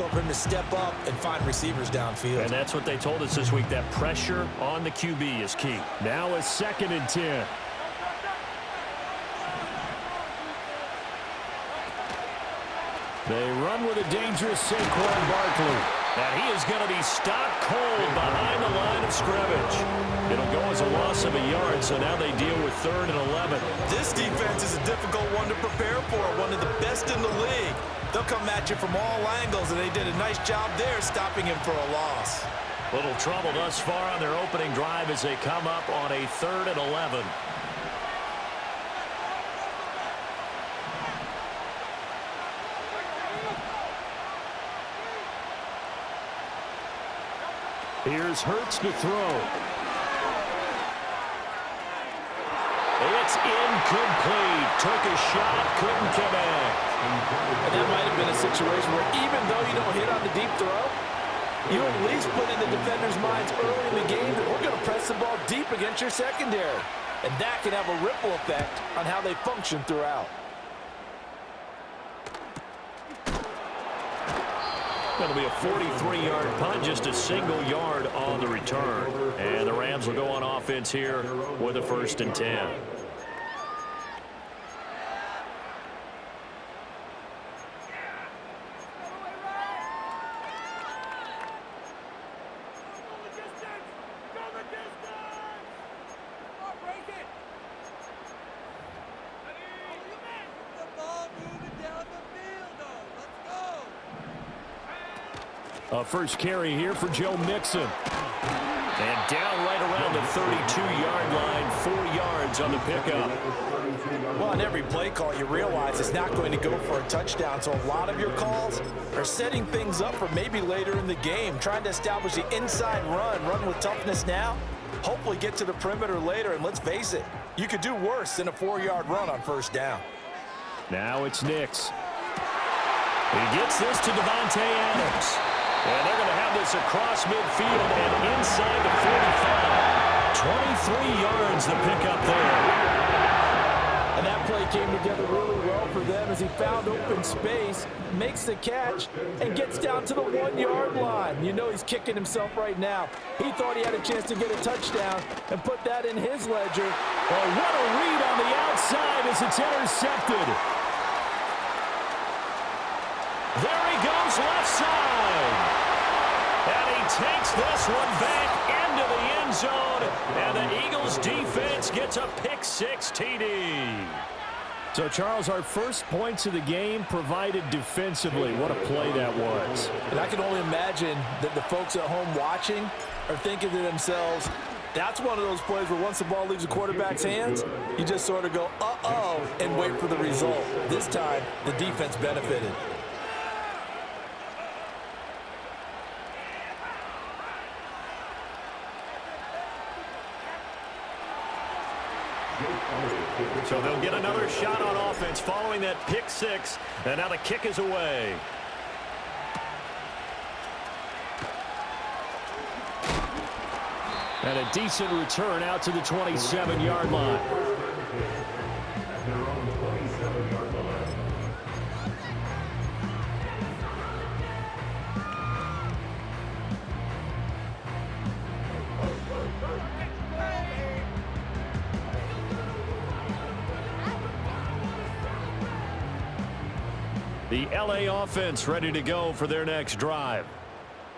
For him to step up and find receivers downfield. And that's what they told us this week, that pressure on the QB is key. Now a 2nd and 10. They run with a dangerous Saquon Barkley. And he is going to be stopped cold behind the line of scrimmage. It'll go as a loss of a yard, so now they deal with 3rd and 11. This defense is a difficult one to prepare for, one of the best in the league. They'll come at you from all angles, and they did a nice job there stopping him for a loss. Little trouble thus far on their opening drive as they come up on a 3rd and 11. Here's Hurts to throw. It's incomplete. Took a shot, couldn't connect. And that might have been a situation where even though you don't hit on the deep throw, you at least put in the defender's minds early in the game that we're going to press the ball deep against your secondary. And that can have a ripple effect on how they function throughout. That'll be a 43-yard punt, just a single yard on the return. And the Rams will go on offense here with a 1st and 10. A first carry here for Joe Mixon. And down right around the 32-yard line, 4 yards on the pickup. Well, on every play call, you realize it's not going to go for a touchdown. So a lot of your calls are setting things up for maybe later in the game, trying to establish the inside run with toughness now, hopefully get to the perimeter later. And let's face it, you could do worse than a 4-yard run on 1st down. Now it's Nix. He gets this to Devontae Adams. And they're going to have this across midfield and inside the 45. 23 yards the pickup there. And that play came together really well for them as he found open space, makes the catch, and gets down to the 1-yard line. You know he's kicking himself right now. He thought he had a chance to get a touchdown and put that in his ledger. Well, what a read on the outside as it's intercepted. There he goes left side. And he takes this one back into the end zone. And the Eagles defense gets a pick-6 TD. So, Charles, our first points of the game provided defensively. What a play that was. And I can only imagine that the folks at home watching are thinking to themselves, that's one of those plays where once the ball leaves the quarterback's hands, you just sort of go, uh-oh, and wait for the result. This time, the defense benefited. So they'll get another shot on offense following that pick-6, and now the kick is away. And a decent return out to the 27-yard line. The LA offense ready to go for their next drive.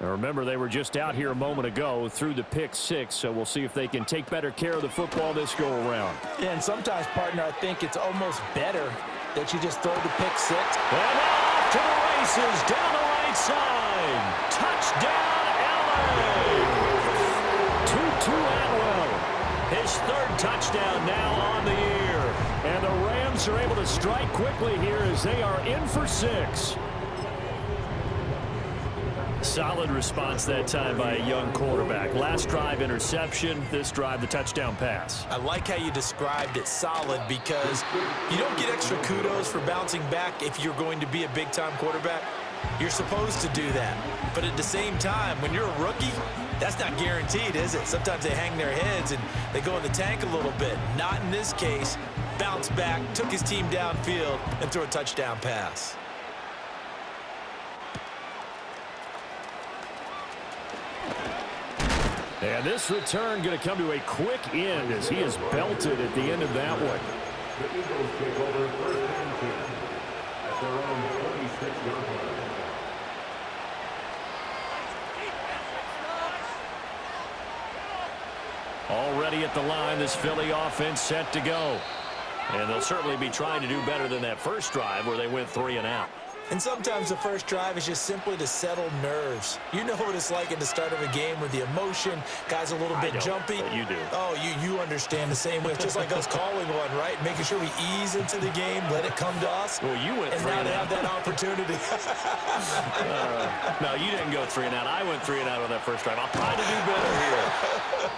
Now remember, they were just out here a moment ago through the pick-6, so we'll see if they can take better care of the football this go-around. Yeah, and sometimes, partner, I think it's almost better that you just throw the pick-6. And off to the races down the right side. Touchdown, LA! Tutu Atwell. His 3rd touchdown now on the year. And the Rams are able to strike quickly here as they are in for 6. Solid response that time by a young quarterback. Last drive, interception. This drive, the touchdown pass. I like how you described it, solid, because you don't get extra kudos for bouncing back if you're going to be a big-time quarterback. You're supposed to do that. But at the same time, when you're a rookie, that's not guaranteed, is it? Sometimes they hang their heads and they go in the tank a little bit. Not in this case. Bounced back, took his team downfield, and threw a touchdown pass. And this return going to come to a quick end as he is belted at the end of that one. The Eagles take over first and 10 at their own 46-yard line. Already at the line, this Philly offense set to go. And they'll certainly be trying to do better than that first drive where they went 3 and out. And sometimes the first drive is just simply to settle nerves. You know what it's like at the start of a game where the emotion, guys a little bit jumpy. You do. Oh, you understand the same way. It's just like us calling one, right? Making sure we ease into the game, let it come to us. Well, you went 3 and out. And now they have that opportunity. No, you didn't go 3 and out. I went 3 and out on that first drive. I'll try to do better here.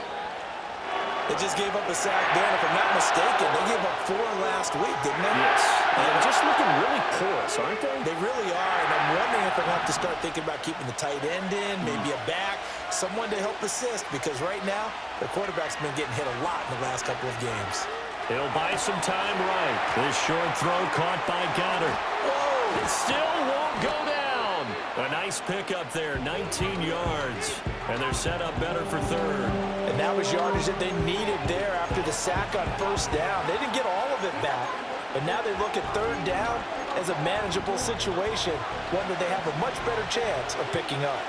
They just gave up a sack there, and if I'm not mistaken, they gave up 4 last week, didn't they? Yes. They're just looking really porous, aren't they? They really are, and I'm wondering if they're going to have to start thinking about keeping the tight end in, maybe a back, someone to help assist, because right now, the quarterback's been getting hit a lot in the last couple of games. He'll buy some time right. This short throw caught by Goddard. Whoa! It still won't go down. A nice pickup there, 19 yards. And they're set up better for third. And that was yardage that they needed there after the sack on first down. They didn't get all of it back. But now they look at third down as a manageable situation, one that they have a much better chance of picking up.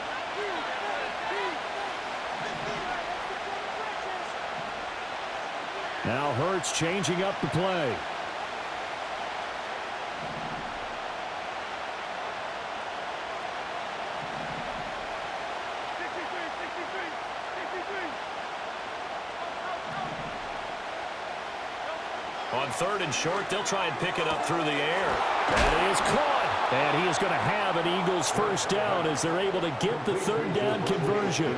Now Hurts changing up the play. On third and short, they'll try and pick it up through the air. That is caught. And he is going to have an Eagles first down as they're able to get the third down conversion.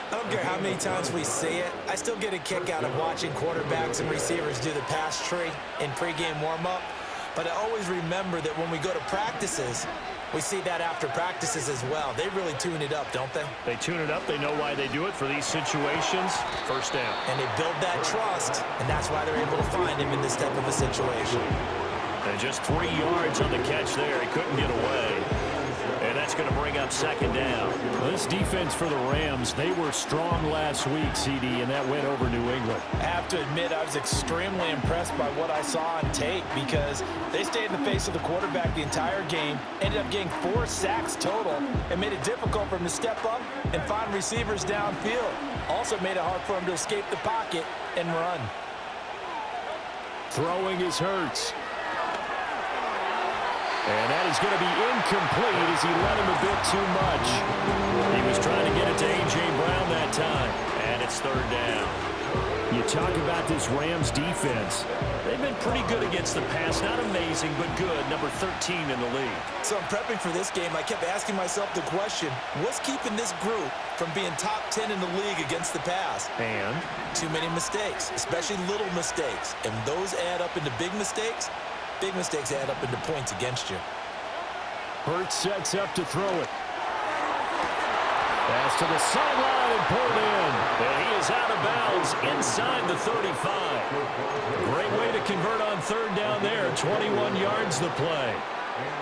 I don't care how many times we see it. I still get a kick out of watching quarterbacks and receivers do the pass tree in pregame warm-up. But I always remember that when we go to practices, we see that after practices as well. They really tune it up, don't they? They tune it up. They know why they do it for these situations. First down. And they build that trust, and that's why they're able to find him in this type of a situation. And just 3 yards on the catch there. He couldn't get away. And that's going to bring up second down. This defense for the Rams, they were strong last week, CD, and that went over New England. I have to admit, I was extremely impressed by what I saw on tape because they stayed in the face of the quarterback the entire game, ended up getting 4 sacks total, and made it difficult for him to step up and find receivers downfield. Also made it hard for him to escape the pocket and run. Throwing is Hurts. And that is going to be incomplete as he let him a bit too much. He was trying to get it to A.J. Brown that time. And it's third down. You talk about this Rams defense. They've been pretty good against the pass. Not amazing, but good. Number 13 in the league. So I'm prepping for this game. I kept asking myself the question, what's keeping this group from being top 10 in the league against the pass? And? Too many mistakes, especially little mistakes. And those add up into big mistakes. Big mistakes add up into points against you. Hurts sets up to throw it. Pass to the sideline and pulled in. And he is out of bounds inside the 35. Great way to convert on third down there. 21 yards the play.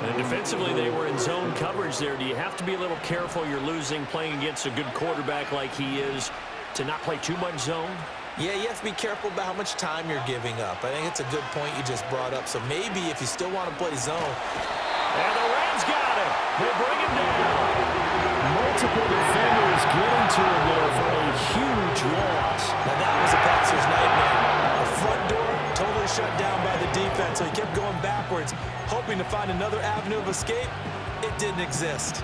And defensively, they were in zone coverage there. Do you have to be a little careful? You're losing playing against a good quarterback like he is to not play too much zone? Yeah, you have to be careful about how much time you're giving up. I think it's a good point you just brought up. So maybe if you still want to play zone. And the Rams got him. They bring him down. Multiple defenders getting to him there for a huge loss. Now that was a passer's nightmare. The front door totally shut down by the defense. So he kept going backwards, hoping to find another avenue of escape. It didn't exist.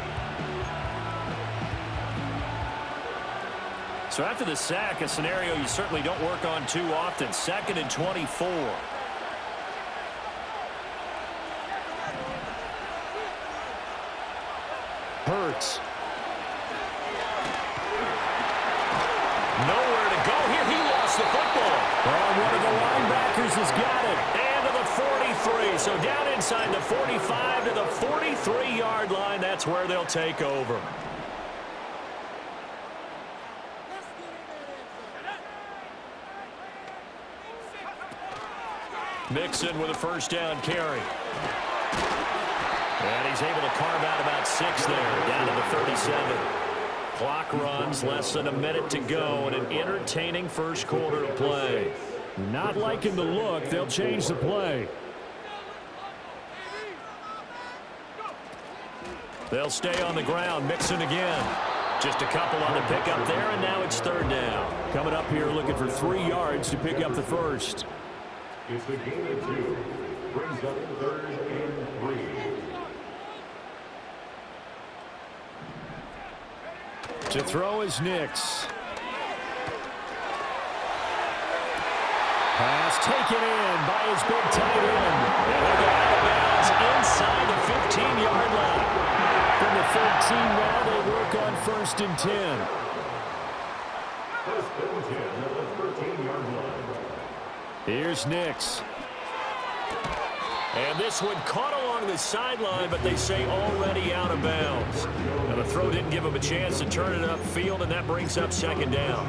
So after the sack, a scenario you certainly don't work on too often. 2nd and 24. Hurts. Nowhere to go here. He lost the football. Well, one of the linebackers has got it. And to the 43. So down inside the 45 to the 43-yard line. That's where they'll take over. Mixon with a first down carry. And he's able to carve out about 6 there, down to the 37. Clock runs, less than a minute to go, and an entertaining first quarter of play. Not liking the look. They'll change the play. They'll stay on the ground, mixing again. Just a couple on the pickup there, and now it's third down. Coming up here looking for 3 yards to pick up the first. It's the game of 2. Brings up 3rd and 3. To throw is Nix. Pass taken in by his big tight end. And he'll go out of bounds inside the 15-yard line. From the 13 now, they work on 1st and 10. 1st and 10 at the 13-yard line. Here's Nix. And this one caught along the sideline, but they say already out of bounds. Now the throw didn't give him a chance to turn it upfield, and that brings up 2nd down.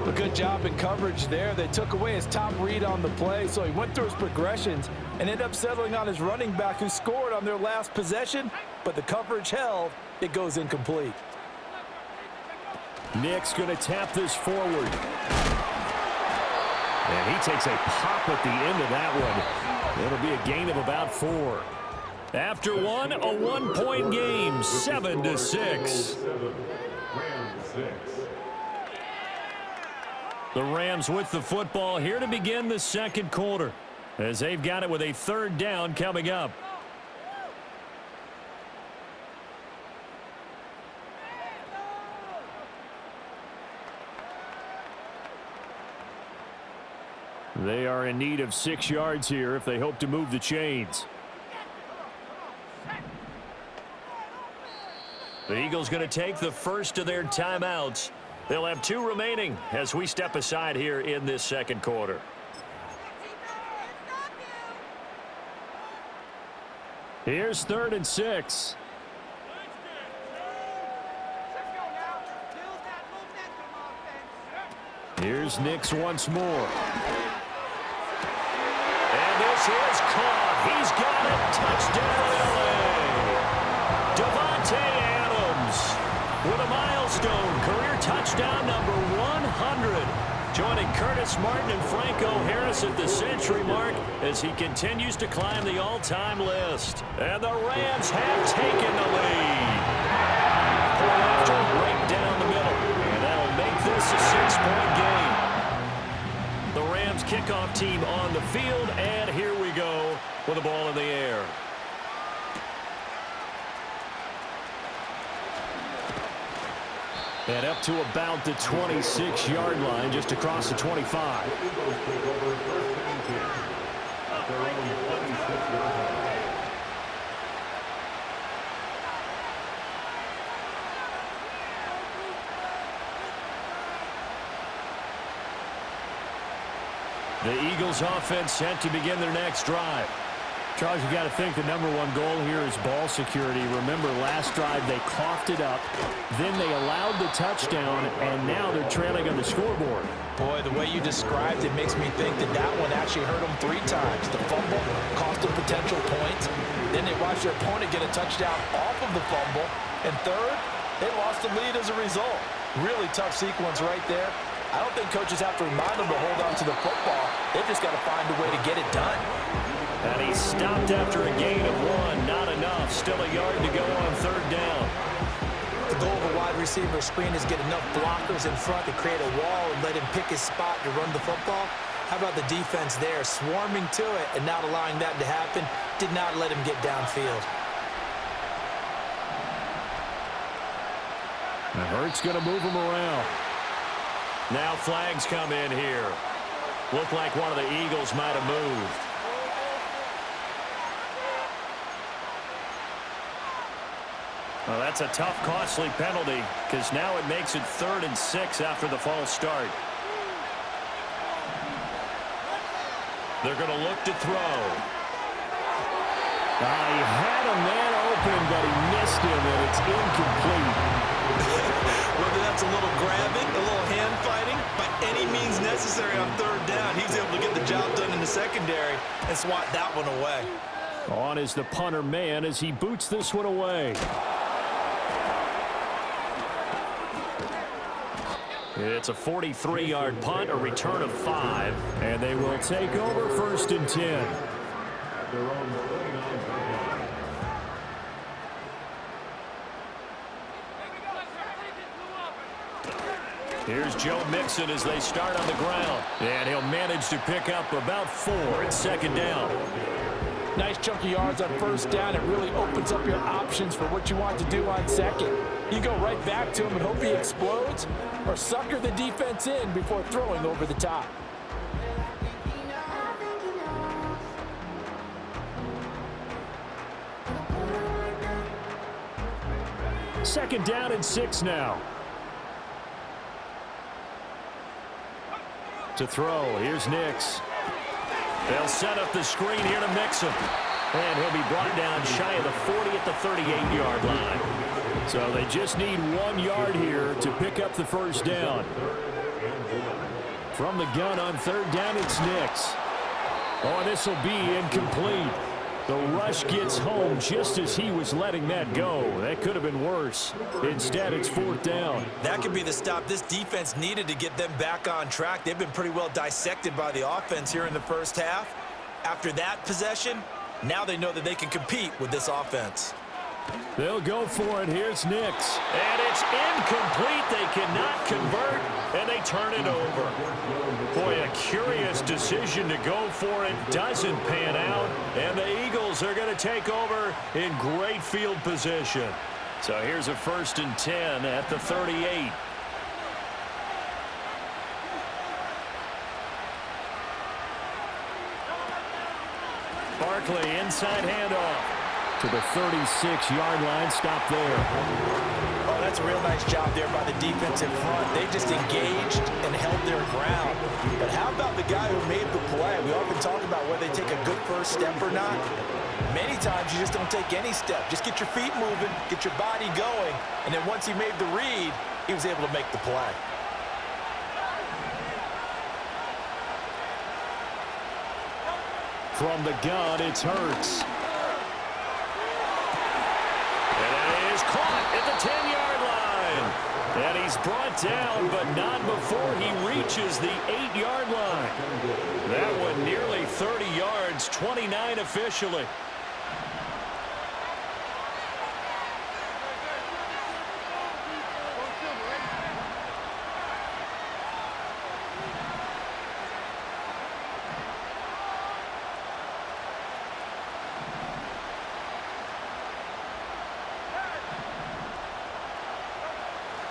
A good job in coverage there. They took away his top read on the play, so he went through his progressions and ended up settling on his running back who scored on their last possession, but the coverage held. It goes incomplete. Nix going to tap this forward. And he takes a pop at the end of that one. It'll be a gain of about 4. After one, a 1-point game, 7-6. The Rams with the football here to begin the second quarter, as they've got it with a 3rd down coming up. They are in need of 6 yards here if they hope to move the chains. The Eagles going to take the first of their timeouts. They'll have 2 remaining as we step aside here in this second quarter. Here's 3rd and 6. Here's Nix once more. And this is caught. He's got it. Touchdown, LA. Devontae Adams with a milestone career touchdown number 100. Joining Curtis Martin and Franco Harris at the century mark as he continues to climb the all-time list. And the Rams have taken the lead. Point after right down the middle. And that'll make this a 6-point game. The Rams kickoff team on the field, and here we go with the ball in the air. And up to about the 26-yard line, just across the 25. The Eagles offense set to begin their next drive. Charles, you got to think the #1 goal here is ball security. Remember, last drive they coughed it up, then they allowed the touchdown, and now they're trailing on the scoreboard. Boy, the way you described it makes me think that that one actually hurt them 3 times. The fumble cost them potential points. Then they watched their opponent get a touchdown off of the fumble. And third, they lost the lead as a result. Really tough sequence right there. I don't think coaches have to remind them to hold on to the football. They've just got to find a way to get it done. And he stopped after a gain of 1. Not enough. Still a yard to go on 3rd down. The goal of a wide receiver screen is get enough blockers in front to create a wall and let him pick his spot to run the football. How about the defense there, swarming to it and not allowing that to happen? Did not let him get downfield. And Hurts going to move him around. Now flags come in here. Looked like one of the Eagles might have moved. Well, that's a tough, costly penalty because now it makes it 3rd and 6 after the false start. They're going to look to throw. He had a man open, but he missed him, and it's incomplete. Whether that's a little grabbing, a little hand fighting, by any means necessary on 3rd down, he's able to get the job done in the secondary and swat that one away. On is the punter man as he boots this one away. It's a 43-yard punt, a return of 5. And they will take over 1st and 10. Here's Joe Mixon as they start on the ground. And he'll manage to pick up about 4 at 2nd down. Nice chunk of yards on 1st down. It really opens up your options for what you want to do on 2nd. You go right back to him and hope he explodes, or sucker the defense in before throwing over the top. Second down and 6 now. To throw, here's Nix. They'll set up the screen here to Mixon. And he'll be brought down shy of the 40 at the 38-yard line. So they just need 1 yard here to pick up the 1st down. From the gun on 3rd down, it's Nix. Oh, this will be incomplete. The rush gets home just as he was letting that go. That could have been worse. Instead, it's 4th down. That could be the stop this defense needed to get them back on track. They've been pretty well dissected by the offense here in the 1st half. After that possession, now they know that they can compete with this offense. They'll go for it. Here's Nix. And it's incomplete. They cannot convert, and they turn it over. Boy, a curious decision to go for it. Doesn't pan out, and the Eagles are going to take over in great field position. So here's a 1st and 10 at the 38. Barkley, inside handoff to the 36-yard line. Stop there. Oh, that's a real nice job there by the defense in front. They just engaged and held their ground. But how about the guy who made the play? We often talk about whether they take a good first step or not. Many times you just don't take any step. Just get your feet moving, get your body going, and then once he made the read, he was able to make the play. From the gun, it's Hurts. And it is caught at the 10-yard line. And he's brought down, but not before he reaches the 8-yard line. That one nearly 30 yards, 29 officially.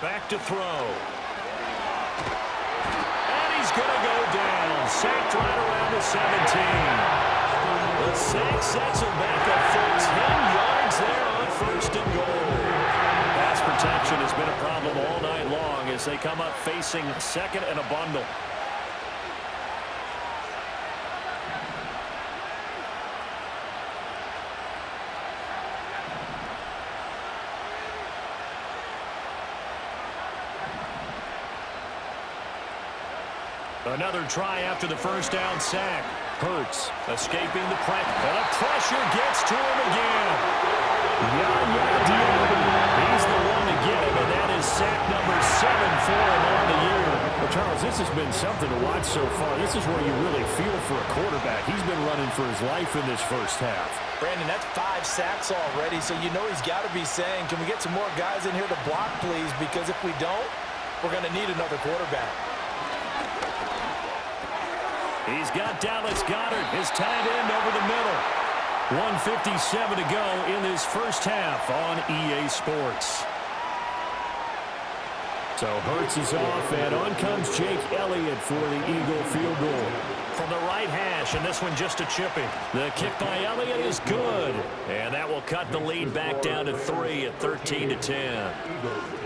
Back to throw. And he's going to go down. Sacked right around the 17. The sack sets him back a full 10 yards there on 1st and goal. Pass protection has been a problem all night long as they come up facing 2nd and a bundle. Another try after the 1st down sack. Hurts escaping the pressure. And the pressure gets to him again. He's the one to get him, and that is sack number 7 for him on the year. Well, Charles, this has been something to watch so far. This is where you really feel for a quarterback. He's been running for his life in this 1st half. Brandon, that's 5 sacks already, so you know he's got to be saying, can we get some more guys in here to block, please? Because if we don't, we're going to need another quarterback. He's got Dallas Goedert, his tight end, over the middle. 1:57 to go in this 1st half on EA Sports. So Hurts is off, and on comes Jake Elliott for the Eagle field goal. From the right hash, and this one just a chippy. The kick by Elliott is good. And that will cut the lead back down to 3 at 13-10.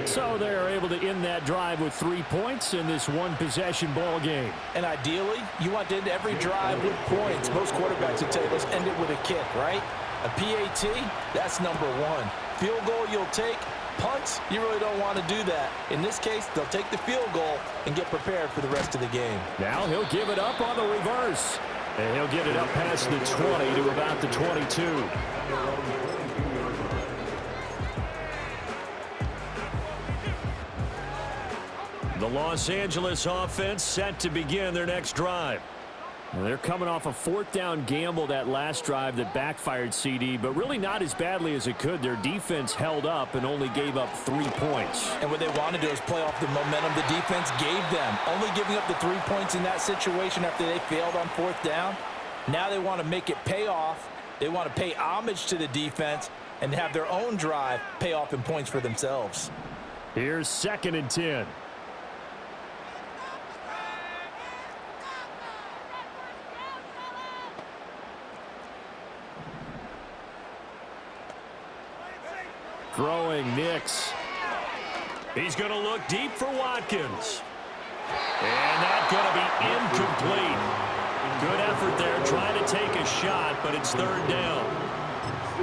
So they're able to end that drive with 3 points in this one-possession ball game. And ideally, you want to end every drive with points. Most quarterbacks would tell you, let's end it with a kick, right? A PAT, that's number 1. Field goal you'll take. Punts, you really don't want to do that. In this case, they'll take the field goal and get prepared for the rest of the game. Now he'll give it up on the reverse. And he'll get it up past the 20 to about the 22. The Los Angeles offense set to begin their next drive. Well, they're coming off a 4th down gamble that last drive that backfired, CD, but really not as badly as it could. Their defense held up and only gave up 3 points. And what they want to do is play off the momentum the defense gave them. Only giving up the 3 points in that situation after they failed on 4th down. Now they want to make it pay off. They want to pay homage to the defense and have their own drive pay off in points for themselves. Here's 2nd and 10. Throwing Nix. He's going to look deep for Watkins. And that's going to be incomplete. Good effort there trying to take a shot, but it's 3rd down.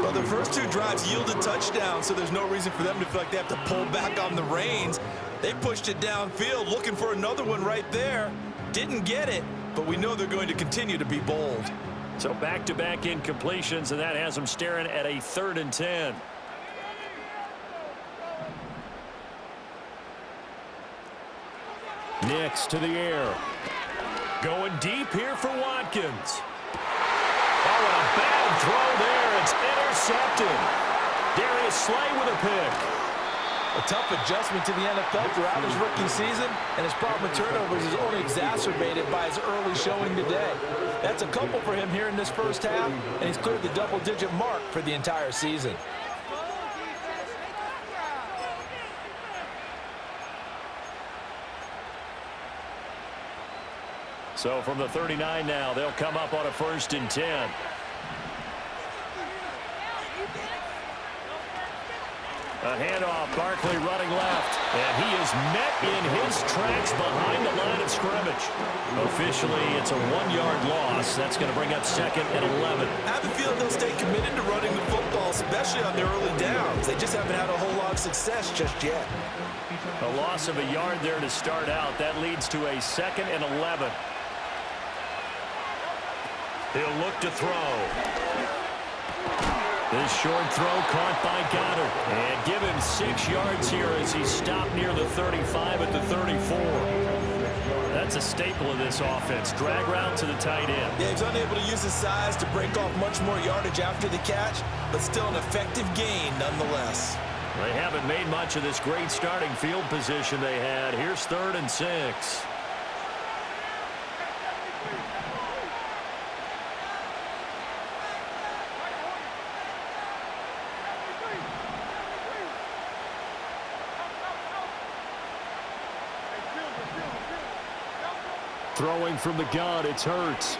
Well, the first 2 drives yielded touchdowns, so there's no reason for them to feel like they have to pull back on the reins. They pushed it downfield, looking for another one right there. Didn't get it, but we know they're going to continue to be bold. So back-to-back incompletions, and that has them staring at a 3rd and 10. Nix to the air. Going deep here for Watkins. Oh, and a bad throw there. It's intercepted. Darius Slay with a pick. A tough adjustment to the NFL throughout his rookie season, and his problem with turnovers is only exacerbated by his early showing today. That's a couple for him here in this first half, and he's cleared the double-digit mark for the entire season. So from the 39 now, they'll come up on a 1st and 10. A handoff, Barkley running left, and he is met in his tracks behind the line of scrimmage. Officially, it's a 1-yard loss. That's going to bring up 2nd and 11. I have a feeling they'll stay committed to running the football, especially on their early downs. They just haven't had a whole lot of success just yet. A loss of a yard there to start out. That leads to a 2nd and 11. He'll look to throw. This short throw caught by Goddard. And give him 6 yards here as he stopped near the 35 at the 34. That's a staple of this offense. Drag route to the tight end. Yeah, he's unable to use his size to break off much more yardage after the catch, but still an effective gain nonetheless. They haven't made much of this great starting field position they had. Here's 3rd and 6. Throwing from the gun, it's Hurts.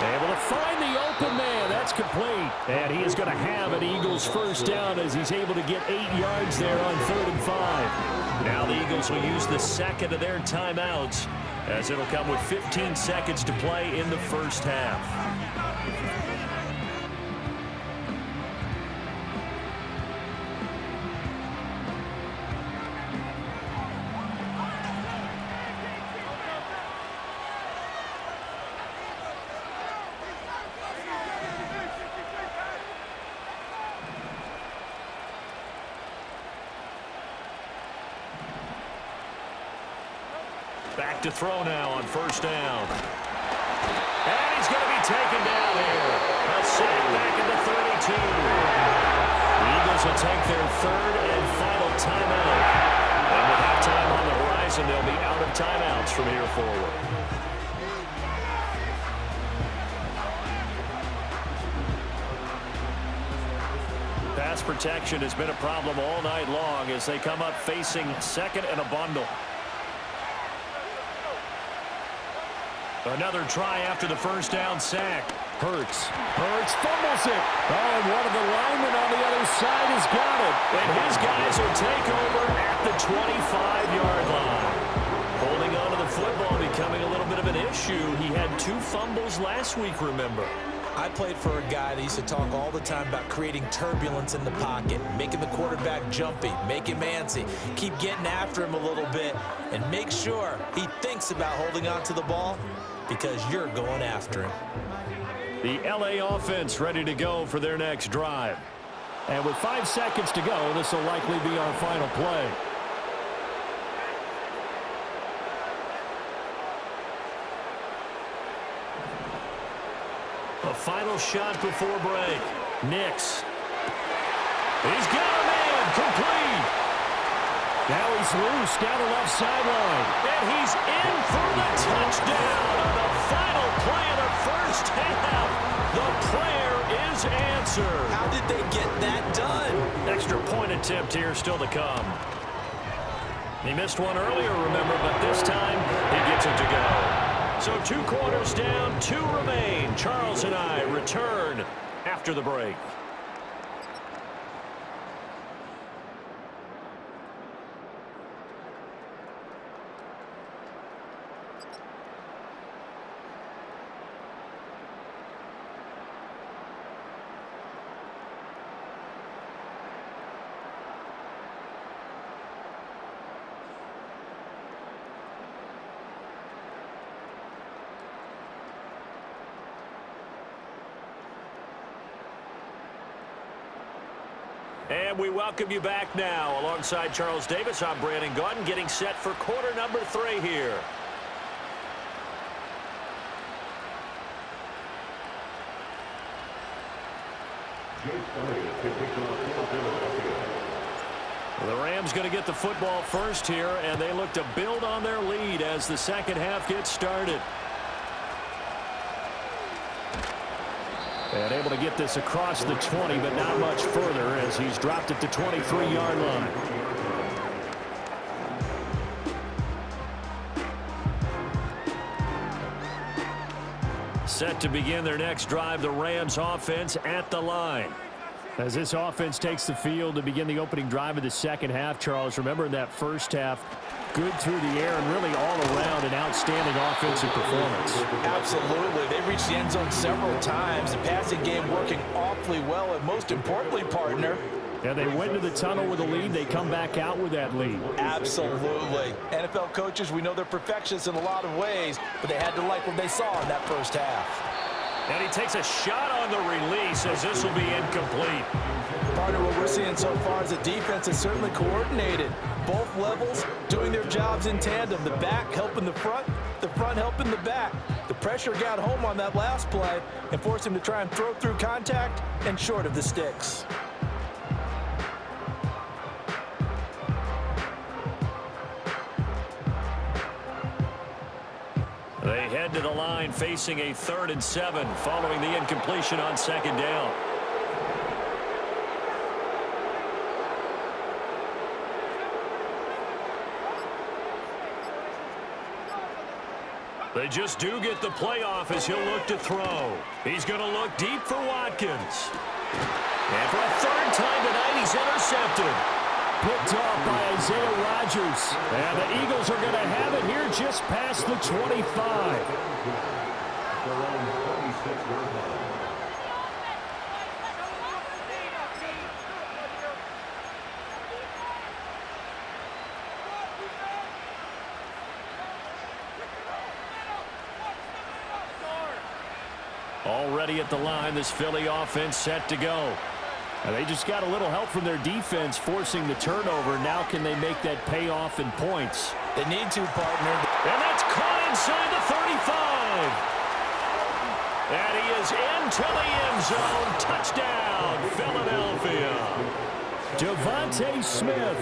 Able to find the open man. That's complete. And he is going to have an Eagles 1st down as he's able to get 8 yards there on 3rd and 5. Now the Eagles will use the 2nd of their timeouts as it'll come with 15 seconds to play in the first half. Back to throw now on 1st down. And he's going to be taken down here. A sack back at the 32. The Eagles will take their 3rd and final timeout. And with halftime on the horizon, they'll be out of timeouts from here forward. Pass protection has been a problem all night long as they come up facing 2nd and a bundle. Another try after the 1st down sack. Hurts fumbles it. Oh, and one of the linemen on the other side has got it. And his guys will take over at the 25-yard line. Holding on to the football becoming a little bit of an issue. He had 2 fumbles last week, remember. I played for a guy that used to talk all the time about creating turbulence in the pocket, making the quarterback jumpy, make him antsy, keep getting after him a little bit, and make sure he thinks about holding on to the ball because you're going after him. The LA offense ready to go for their next drive. And with 5 seconds to go, this will likely be our final play. A final shot before break. Nix. He's got a man. Complete. Now he's loose down the left sideline. And he's in for the touchdown on the final play of the first half. The prayer is answered. How did they get that done? Extra point attempt here still to come. He missed one earlier, remember, but this time he gets it to go. So 2 quarters down, 2 remain. Charles and I return after the break. And we welcome you back now. Alongside Charles Davis, I'm Brandon Gaudin, getting set for quarter number 3 here. The Rams going to get the football first here, and they look to build on their lead as the second half gets started. And able to get this across the 20, but not much further as he's dropped it to 23-yard line. Set to begin their next drive, the Rams offense at the line. As this offense takes the field to begin the opening drive of the second half, Charles, remember in that first half, good through the air and really all around an outstanding offensive performance. Absolutely. They reached the end zone several times. The passing game working awfully well, and most importantly, partner, Yeah, they went to the tunnel with a lead. They come back out with that lead. absolutely. NFL coaches, we know they're perfectionists in a lot of ways, but they had to like what they saw in that first half. And he takes a shot on the release as this will be incomplete. Partner, what we're seeing so far is the defense is certainly coordinated. Both levels doing their jobs in tandem. The back helping the front helping the back. The pressure got home on that last play and forced him to try and throw through contact and short of the sticks. They head to the line facing a 3rd and 7 following the incompletion on 2nd down. They just do get the play off as he'll look to throw. He's going to look deep for Watkins. And for a 3rd time tonight, he's intercepted. Picked off by Isaiah Rodgers. And the Eagles are going to have it here just past the 25. Already at the line, this Philly offense set to go. And they just got a little help from their defense forcing the turnover. Now can they make that pay off in points? They need to, partner. And that's caught inside the 35. And he is into the end zone. Touchdown, Philadelphia. Devontae Smith.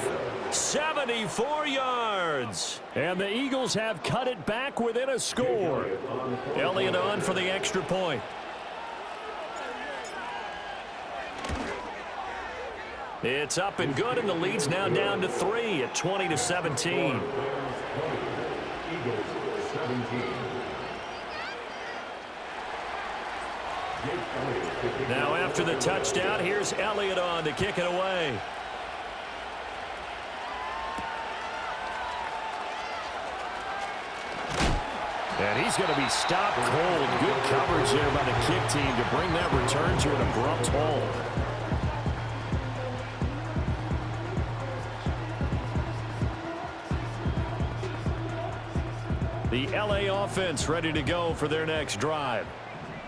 74 yards. And the Eagles have cut it back within a score. Elliott on for the extra point. It's up and good, and the lead's now down to 3 at 20-17. Now after the touchdown, here's Elliott on to kick it away. And he's going to be stopped cold. Good coverage there by the kick team to bring that return to an abrupt halt. The LA offense ready to go for their next drive.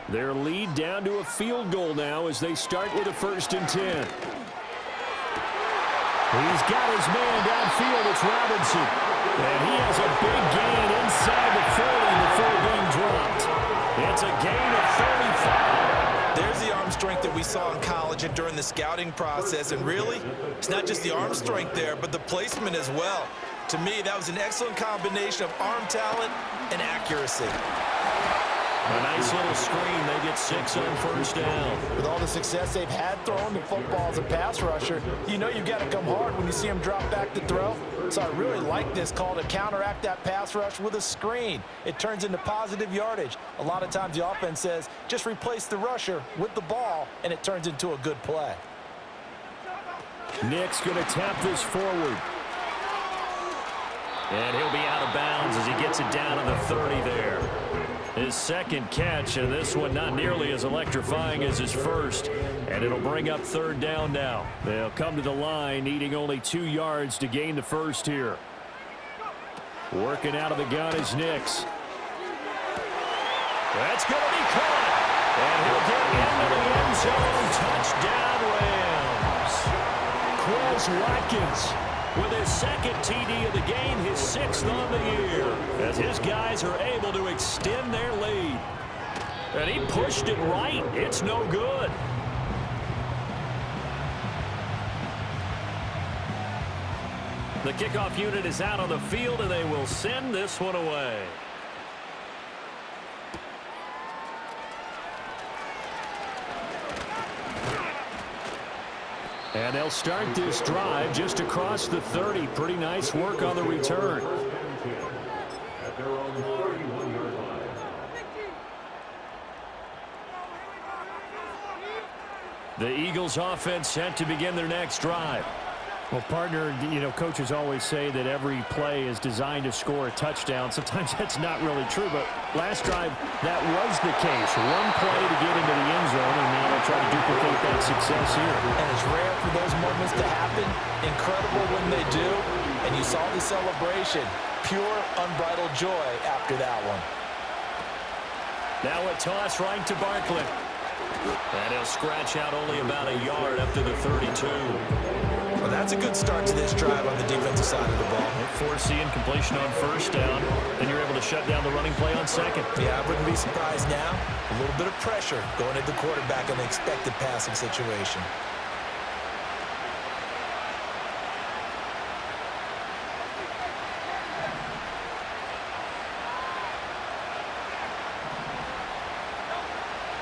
Their lead down to a field goal now as they start with a 1st and 10. He's got his man downfield. It's Robinson. And he has a big gain inside the 40 before being dropped. It's a gain of 35. There's the arm strength that we saw in college and during the scouting process. And really, it's not just the arm strength there, but the placement as well. To me, that was an excellent combination of arm talent and accuracy. A nice little screen. They get 6 on first down. With all the success they've had throwing the football as a pass rusher, you know you've got to come hard when you see them drop back to throw. So I really like this call to counteract that pass rush with a screen. It turns into positive yardage. A lot of times the offense says, just replace the rusher with the ball, and it turns into a good play. Nick's going to tap this forward. And he'll be out of bounds as he gets it down to the 30 there. His second catch, and this one not nearly as electrifying as his first. And it'll bring up third down now. They'll come to the line, needing only 2 yards to gain the first here. Working out of the gun is Nix. That's going to be caught. And he'll get into the end zone. Touchdown, Rams. Quez Watkins with his second TD of the game, his 6th on the year, as his guys are able to extend their lead. And he pushed it right. It's no good. The kickoff unit is out on the field, and they will send this one away. And they'll start this drive just across the 30. Pretty nice work on the return. At their own 31-yard line. The Eagles offense set to begin their next drive. Well, partner, you know, coaches always say that every play is designed to score a touchdown. Sometimes that's not really true, but last drive, that was the case. One play to get into the end zone, and now they'll try to duplicate that success here. And it's rare for those moments to happen. Incredible when they do. And you saw the celebration. Pure, unbridled joy after that one. Now a toss right to Barkley. And he'll scratch out only about a yard up to the 32. Well, that's a good start to this drive on the defensive side of the ball. Force the incompletion on first down. Then you're able to shut down the running play on second. Yeah, I wouldn't be surprised now. A little bit of pressure going at the quarterback in the expected passing situation.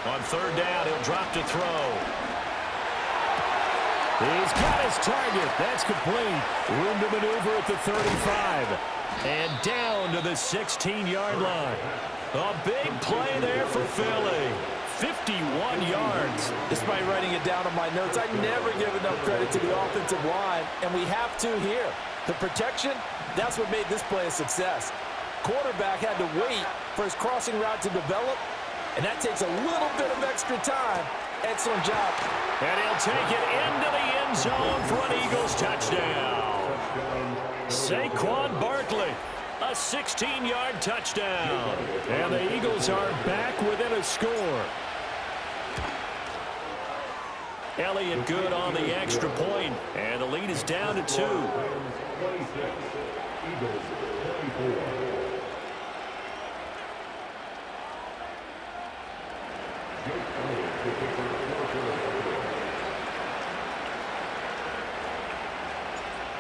On third down, he'll drop to throw. He's got his target. That's complete. Room to maneuver at the 35. And down to the 16-yard line. A big play there for Philly. 51 yards. Despite writing it down on my notes, I never give enough credit to the offensive line, and we have to here. The protection, that's what made this play a success. Quarterback had to wait for his crossing route to develop, and that takes a little bit of extra time. Excellent job. And he'll take it into the end zone for an Eagles touchdown. Saquon Barkley, a 16-yard touchdown. And the Eagles are back within a score. Elliott good on the extra point, and the lead is down to 2. 26, Eagles 24.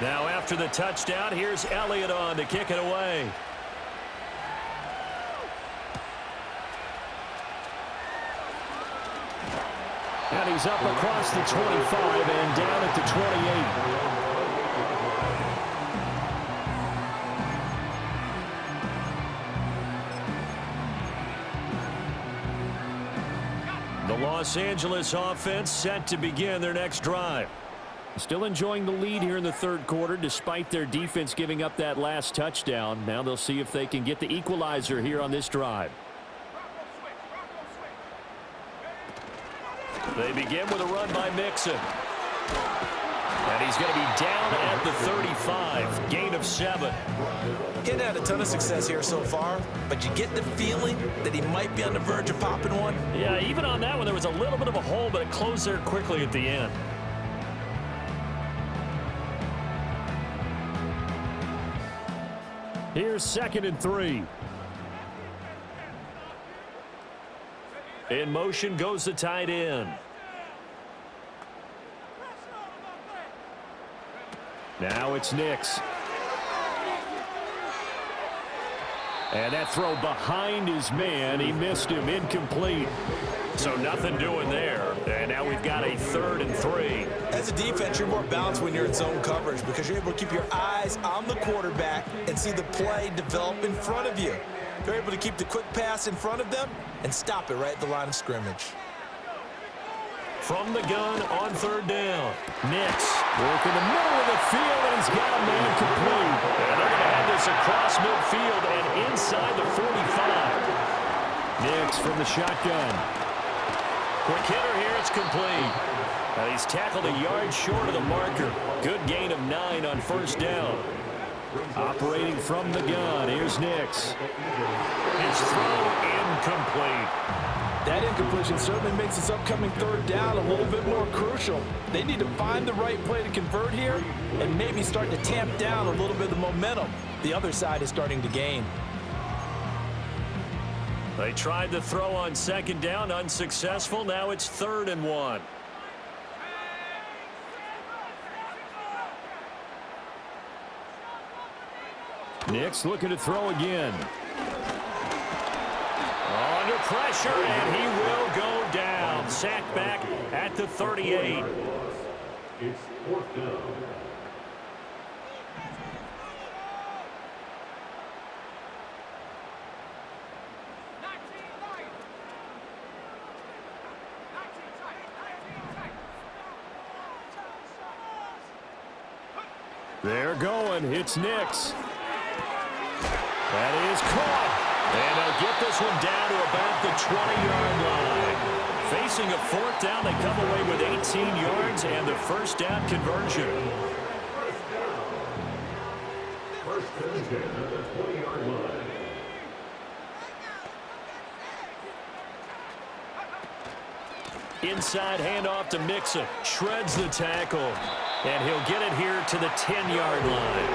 Now after the touchdown, here's Elliott on to kick it away. And he's up across the 25 and down at the 28. The Los Angeles offense set to begin their next drive. Still enjoying the lead here in the third quarter despite their defense giving up that last touchdown. Now they'll see if they can get the equalizer here on this drive. They begin with a run by Mixon. And he's going to be down at the 35. Gain of 7. He's had a ton of success here so far, but you get the feeling that he might be on the verge of popping one. Yeah, even on that one, there was a little bit of a hole, but it closed there quickly at the end. Here's 2nd and 3. In motion goes the tight end. Now it's Nix. And that throw behind his man. He missed him. Incomplete. So nothing doing there. And now we've got a 3rd and 3. As a defense, you're more balanced when you're in zone coverage because you're able to keep your eyes on the quarterback and see the play develop in front of you. You're able to keep the quick pass in front of them and stop it right at the line of scrimmage. From the gun on 3rd down. Nix work in the middle of the field, and he's got a man complete. And they're going to have this across midfield and inside the 45. Nix from the shotgun. Quick hitter here, it's complete. And he's tackled a yard short of the marker. Good gain of 9 on 1st down. Operating from the gun, here's Nix. His throw incomplete. That incompletion certainly makes this upcoming 3rd down a little bit more crucial. They need to find the right play to convert here and maybe start to tamp down a little bit of the momentum the other side is starting to gain. They tried to throw on 2nd down, unsuccessful. Now it's 3rd and 1. Nix looking to throw again. Under pressure, and he will go down. Sacked back at the 38. It's 4th down. They're going. It's Nix. That is caught. And they'll get this one down to about the 20-yard line. Facing a 4th down, they come away with 18 yards and the 1st down conversion. First and 10 at the 20-yard line. Inside handoff to Mixon. Shreds the tackle. And he'll get it here to the 10-yard line.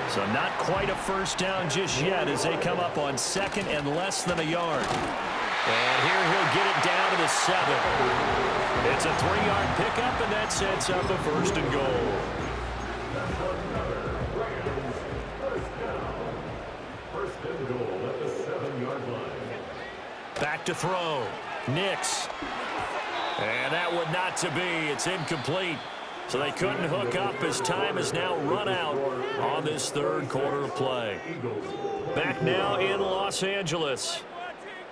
So not quite a 1st down just yet as they come up on 2nd and less than a yard. And here he'll get it down to the 7. It's a 3-yard pickup, and that sets up a 1st and goal. First and goal at the 7-yard line. Back to throw. Nix. And that one not to be. It's incomplete. So they couldn't hook up as time has now run out on this 3rd quarter of play. Back now in Los Angeles.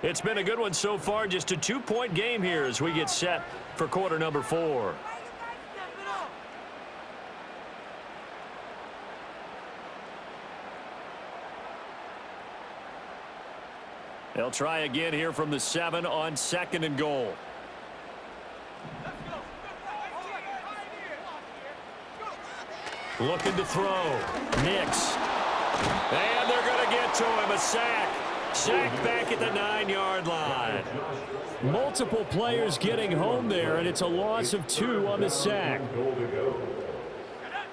It's been a good one so far. Just a 2-point game here as we get set for quarter number 4. They'll try again here from the 7 on 2nd and goal. Looking to throw. Nix. And they're going to get to him. A sack. Sack back at the 9-yard line. Multiple players getting home there, and it's a loss of 2 on the sack.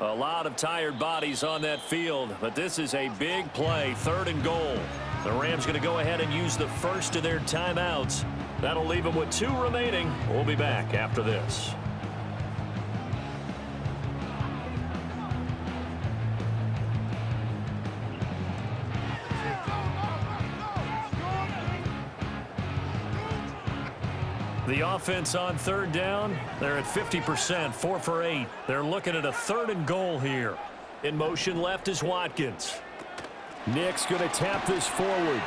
A lot of tired bodies on that field, but this is a big play. 3rd and goal. The Rams going to go ahead and use the first of their timeouts. That'll leave them with 2 remaining. We'll be back after this. The offense on 3rd down, they're at 50%, 4 for 8. They're looking at a 3rd and goal here. In motion left is Watkins. Nix going to tap this forward.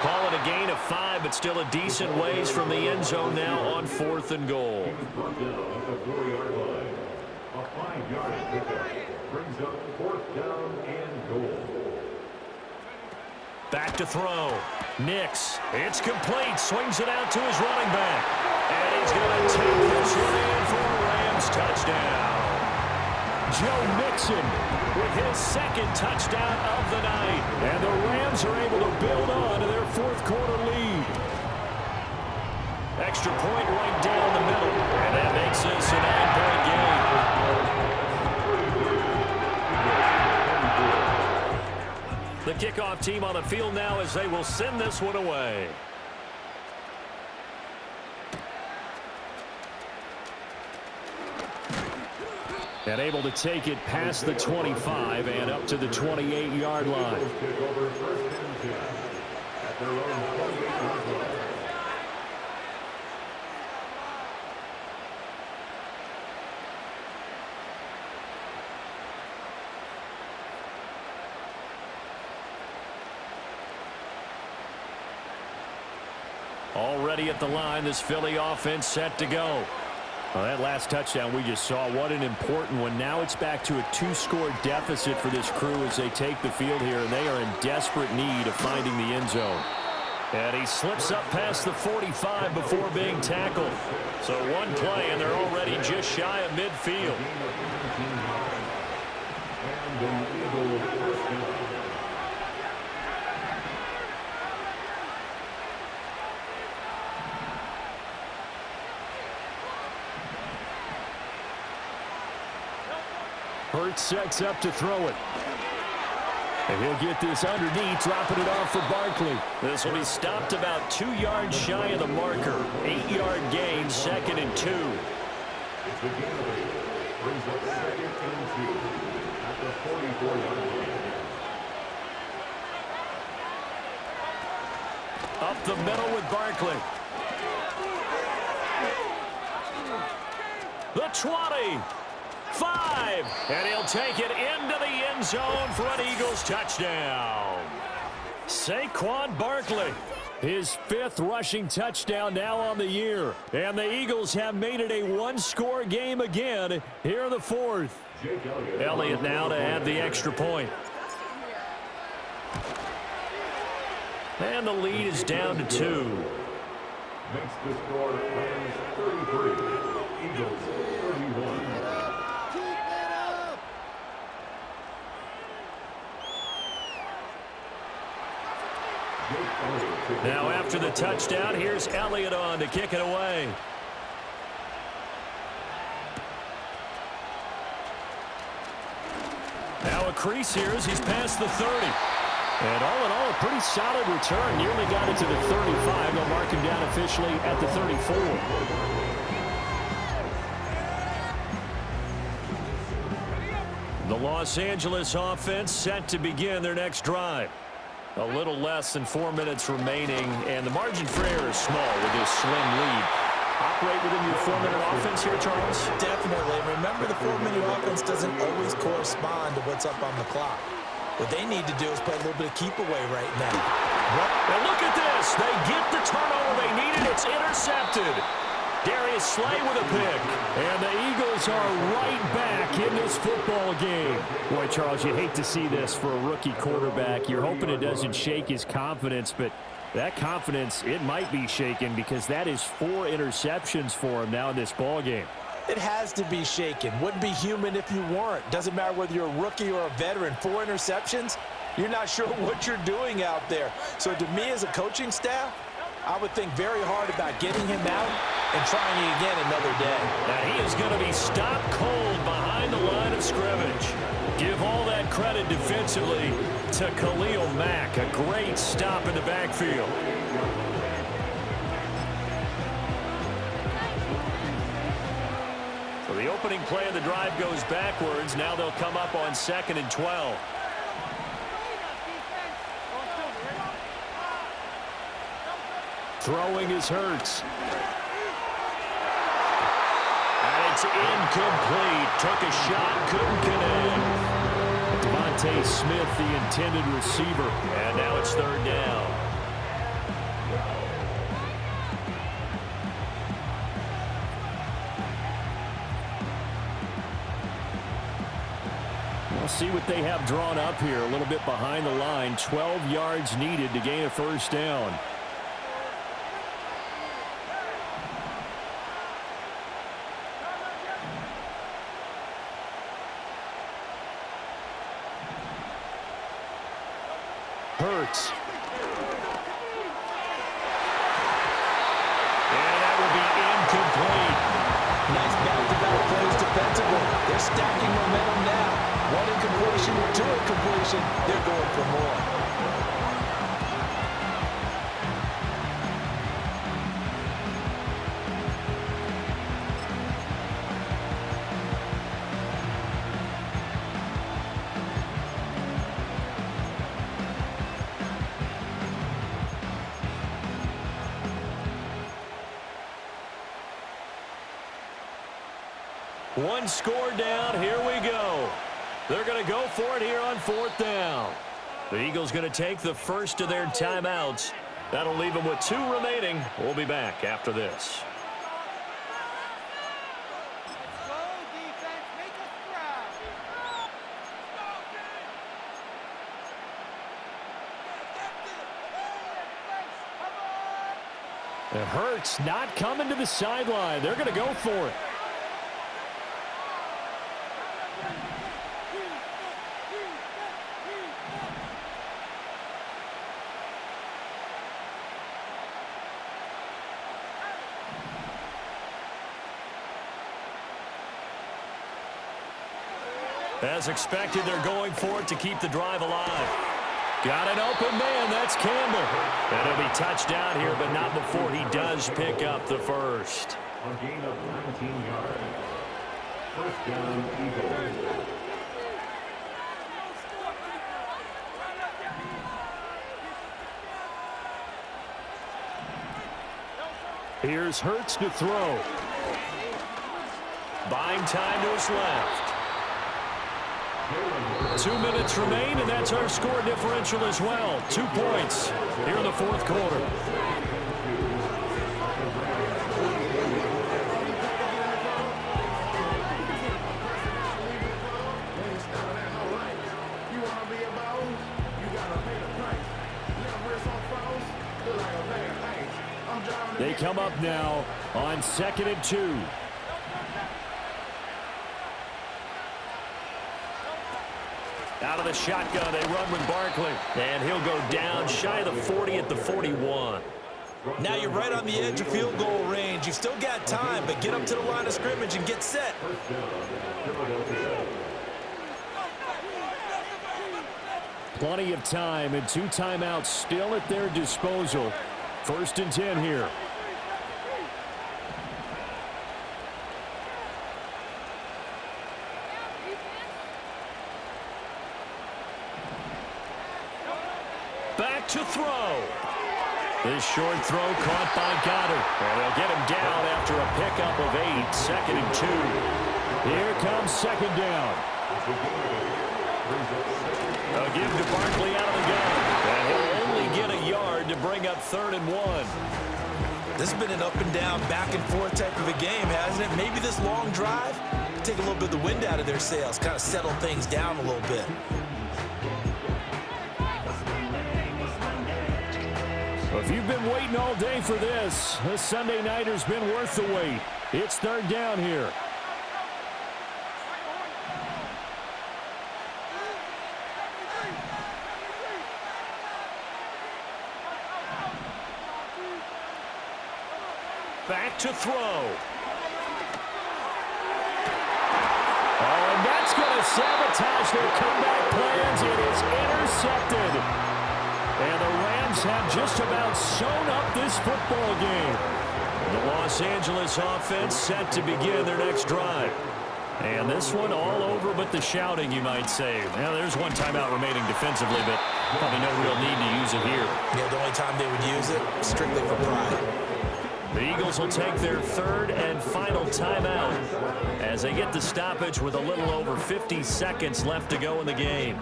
Call it a gain of 5, but still a decent ways from the end zone now on 4th and goal. A 5-yard pickup brings up 4th down and goal. Back to throw. Nix. It's complete. Swings it out to his running back. And he's going to take this one in for a Rams touchdown. Joe Mixon with his 2nd touchdown of the night. And the Rams are able to build on to their 4th quarter lead. Extra point right down the middle. And that makes this a 9-point game. The kickoff team on the field now as they will send this one away. And able to take it past the 25 and up to the 28-yard line. Take over first and 10 at their own 28-yard line. Already at the line, this Philly offense set to go. Well, that last touchdown we just saw, what an important one. Now it's back to a 2-score deficit for this crew as they take the field here, and they are in desperate need of finding the end zone. And he slips up past the 45 before being tackled. So one play, and they're already just shy of midfield. And the Eagles first down. Hurts sets up to throw it. And he'll get this underneath, dropping it off for Barkley. This will be stopped about 2 yards shy of the marker. 8-yard gain, 2nd and 2. It's the game brings up 2nd and 2 at the 44-yard line. Up the middle with Barkley. The 20. 5, and he'll take it into the end zone for an Eagles touchdown. Saquon Barkley, his 5th rushing touchdown now on the year. And the Eagles have made it a 1-score game again here in the 4th. Elliott now to add the extra point. And the lead is down to 2. Makes the score Rams 33, Eagles 31. Now after the touchdown, here's Elliott on to kick it away. Now a crease here as he's past the 30. And all in all, a pretty solid return. Nearly got it to the 35. They'll mark him down officially at the 34. The Los Angeles offense set to begin their next drive. A little less than 4 minutes remaining, and the margin for error is small with this slim lead. Operate within your 4-minute offense here, Charles? Definitely. Remember, the 4-minute offense doesn't always correspond to what's up on the clock. What they need to do is play a little bit of keep away right now. And look at this. They get the turnover they needed. It's intercepted. Darius Slay with a pick. And the Eagles are right back in this football game. Boy, Charles, you hate to see this for a rookie quarterback. You're hoping it doesn't shake his confidence, but that confidence, it might be shaken because that is 4 interceptions for him now in this ball game. It has to be shaken. Wouldn't be human if you weren't. Doesn't matter whether you're a rookie or a veteran. 4 interceptions, you're not sure what you're doing out there. So to me as a coaching staff, I would think very hard about getting him out and trying it again another day. Now he is going to be stopped cold behind the line of scrimmage. Give all that credit defensively to Khalil Mack. A great stop in the backfield. So the opening play of the drive goes backwards. Now they'll come up on 2nd and 12. Throwing is Hurts. And it's incomplete. Took a shot, couldn't connect. Devontae Smith, the intended receiver. And now it's 3rd down. We'll see what they have drawn up here. A little bit behind the line. 12 yards needed to gain a 1st down. Hurts. And that will be incomplete. Nice back-to-back plays defensively. They're stacking momentum now. 1 incompletion, 2 incompletion. They're going for more. One score down. Here we go. They're going to go for it here on 4th down. The Eagles going to take the first of their timeouts. That'll leave them with 2 remaining. We'll be back after this. It hurts not coming to the sideline. They're going to go for it. As expected, they're going for it to keep the drive alive. Got an open man. That's Campbell. And it'll be touchdown here, but not before he does pick up the first. A gain of 19 yards. First down, Eagles. Here's Hurts to throw. Buying time to his left. 2 minutes remain, and that's our score differential as well. 2 points here in the 4th quarter. They come up now on 2nd and 2. Out of the shotgun, they run with Barkley. And he'll go down shy of the 40 at the 41. Now you're right on the edge of field goal range. You've still got time, but get up to the line of scrimmage and get set. Plenty of time and 2 timeouts still at their disposal. 1st and 10 here. Back to throw. This short throw caught by Goddard. And they'll get him down after a pickup of 8. 2nd and 2. Here comes 2nd down. They'll give to Barkley out of the gun. And he'll only get a yard to bring up 3rd and 1. This has been an up and down, back and forth type of a game, hasn't it? Maybe this long drive, take a little bit of the wind out of their sails, kind of settle things down a little bit. If you've been waiting all day for this Sunday nighter's been worth the wait. It's 3rd down here. Back to throw. Oh, and that's going to sabotage their comeback plans. It is intercepted. And the Rams have just about sewn up this football game. The Los Angeles offense set to begin their next drive. And this one all over but the shouting, you might say. Now, there's 1 timeout remaining defensively, but probably no real need to use it here. Yeah, the only time they would use it, strictly for pride. The Eagles will take their 3rd and final timeout as they get the stoppage with a little over 50 seconds left to go in the game.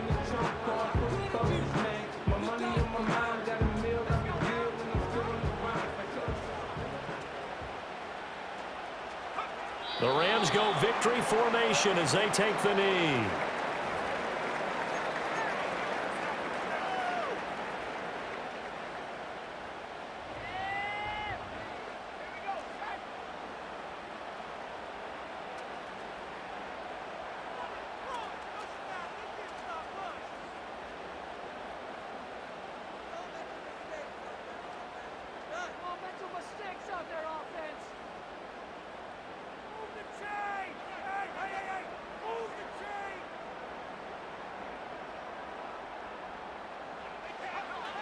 The Rams go victory formation as they take the knee.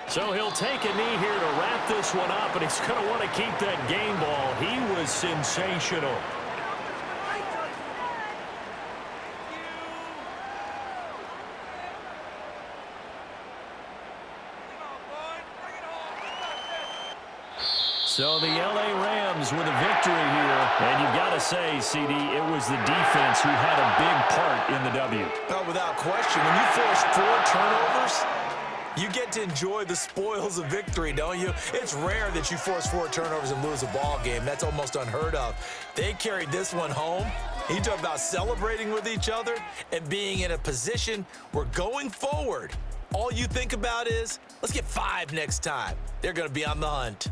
So he'll take a knee here to wrap this one up, and he's going to want to keep that game ball. He was sensational. So the L.A. Rams Rams with a victory here. And you've got to say, CD, it was the defense who had a big part in the W. Oh, without question. When you force 4 turnovers, you get to enjoy the spoils of victory, don't you? It's rare that you force 4 turnovers and lose a ball game. That's almost unheard of. They carried this one home. You talk about celebrating with each other and being in a position where going forward, all you think about is, let's get 5 next time. They're going to be on the hunt.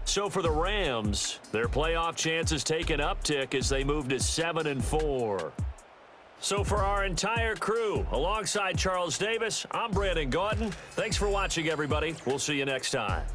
So for the Rams, their playoff chances take an uptick as they move to 7-4. So for our entire crew, alongside Charles Davis, I'm Brandon Gaudin. Thanks for watching, everybody. We'll see you next time.